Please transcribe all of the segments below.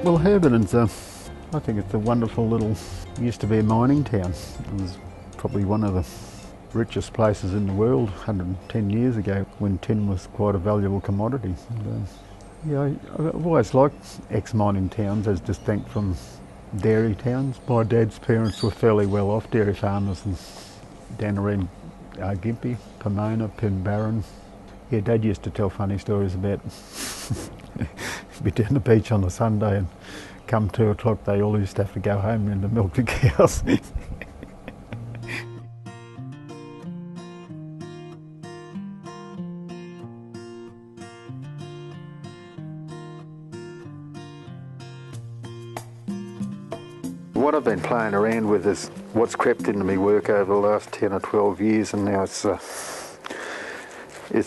Well, Herberton's I think it's a wonderful little, used to be a mining town. It was probably one of the richest places in the world 110 years ago when tin was quite a valuable commodity. And, yeah, I've always liked ex-mining towns as distinct from dairy towns. My dad's parents were fairly well off dairy farmers and down around Gympie, Pomona, Pinbarron. Yeah, Dad used to tell funny stories about be down the beach on a Sunday and come 2 o'clock they all used to have to go home and to milk the cows. What I've been playing around with is what's crept into my work over the last 10 or 12 years, and now it's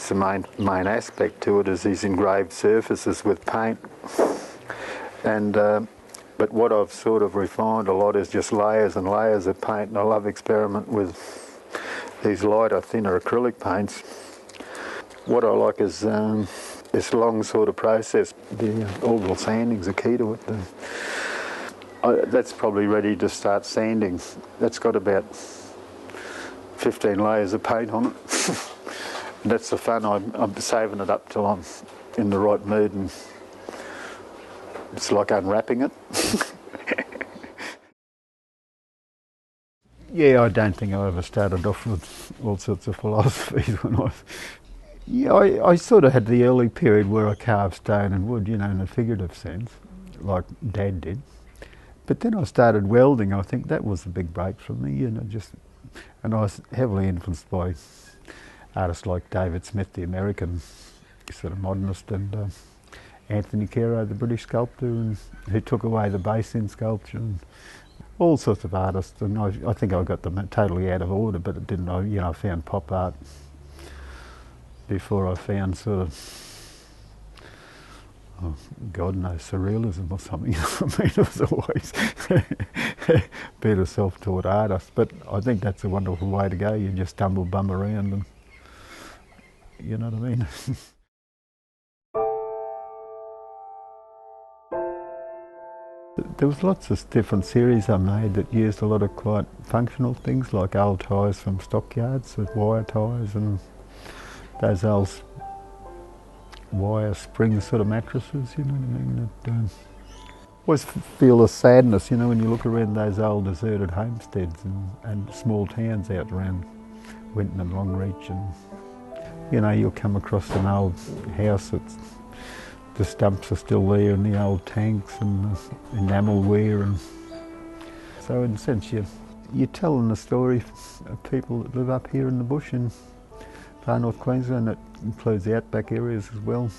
the main aspect to it is these engraved surfaces with paint. And but what I've sort of refined a lot is just layers and layers of paint, and I love experimenting with these lighter, thinner acrylic paints. What I like is this long sort of process. The orbital sanding's the key to it. That's probably ready to start sanding. That's got about 15 layers of paint on it. That's the fun. I'm saving it up till I'm in the right mood, and it's like unwrapping it. Yeah, I don't think I ever started off with all sorts of philosophies when I was... Yeah, I sort of had the early period where I carved stone and wood, you know, in a figurative sense, like Dad did. But then I started welding. I think that was a big break for me, you know, and I was heavily influenced by artists like David Smith, the American sort of modernist, and Anthony Caro, the British sculptor, and who took away the base in sculpture, and all sorts of artists. And I think I got them totally out of order, but it didn't. I found pop art before I found sort of, oh, God knows, surrealism or something. I mean, it was always being a self-taught artist. But I think that's a wonderful way to go. You just stumble bum around, and you know what I mean. There was lots of different series I made that used a lot of quite functional things, like old tyres from stockyards with wire tyres, and those old wire spring sort of mattresses, you know what I mean? Always feel a sadness, you know, when you look around those old deserted homesteads and small towns out around Winton and Longreach, and you know, you'll come across an old house that's, the stumps are still there, and the old tanks and the enamelware, and so in a sense you're telling the story of people that live up here in the bush in far north Queensland. That includes the outback areas as well.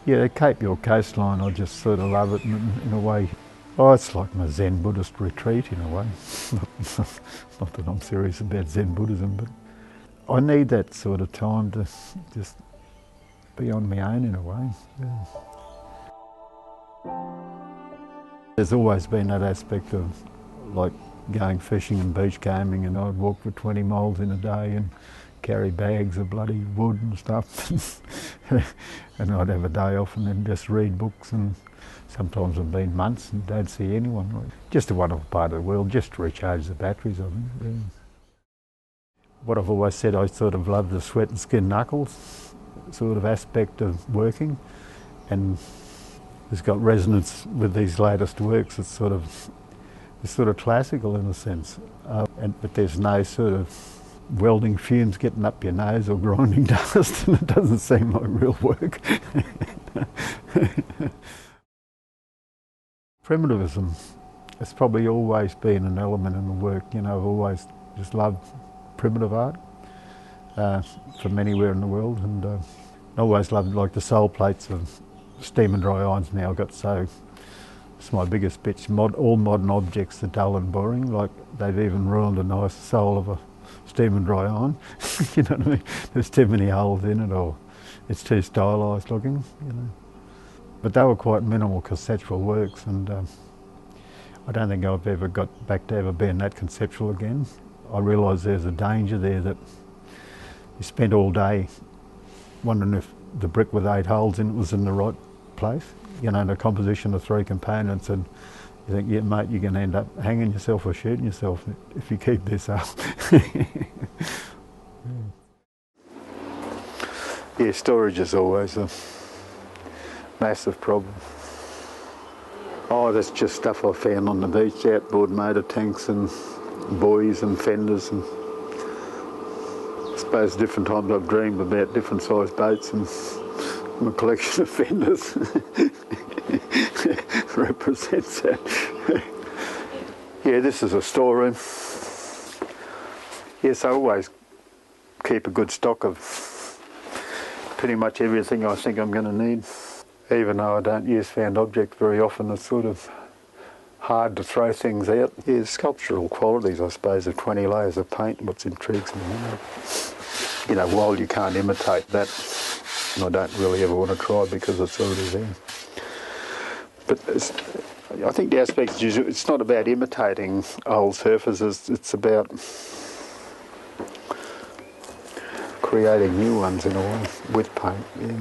Yeah, Cape York coastline, I just sort of love it in a way. Oh, it's like my Zen Buddhist retreat in a way. Not that I'm serious about Zen Buddhism, but I need that sort of time to just be on my own in a way. Yeah. There's always been that aspect of like going fishing and beach gaming, and I'd walk for 20 miles in a day and carry bags of bloody wood and stuff. And I'd have a day off and then just read books, and sometimes it'd been months and don't see anyone. Just a wonderful part of the world, just to recharge the batteries, I think. Yeah. What I've always said, I sort of love the sweat and skin knuckles sort of aspect of working, and it's got resonance with these latest works. It's sort of classical in a sense, but there's no sort of welding fumes getting up your nose or grinding dust, and it doesn't seem like real work. Primitivism, it's probably always been an element in the work. You know, I've always just loved primitive art from anywhere in the world, and I always loved like the sole plates of steam and dry irons. Now I've got so, it's my biggest bitch, all modern objects are dull and boring, like they've even ruined a nice sole of a steam and dry iron. You know what I mean? There's too many holes in it, or it's too stylised looking, you know. But they were quite minimal conceptual works, and I don't think I've ever got back to ever being that conceptual again. I realise there's a danger there that you spend all day wondering if the brick with 8 holes in it was in the right place. You know, the composition of 3 components, and you think, yeah, mate, you're going to end up hanging yourself or shooting yourself if you keep this up. Yeah, storage is always a massive problem. Oh, that's just stuff I found on the beach, outboard motor tanks and buoys and fenders, and I suppose different times I've dreamed about different sized boats, and my collection of fenders represents that. Yeah, this is a storeroom. Yes, I always keep a good stock of pretty much everything I think I'm going to need. Even though I don't use found objects very often, it's sort of hard to throw things out. Yeah, the sculptural qualities, I suppose, of 20 layers of paint, what intrigues me. You know, while you can't imitate that, and I don't really ever want to try because it's already there. But I think the aspect is it's not about imitating old surfaces, it's about creating new ones in a way with paint. Yeah.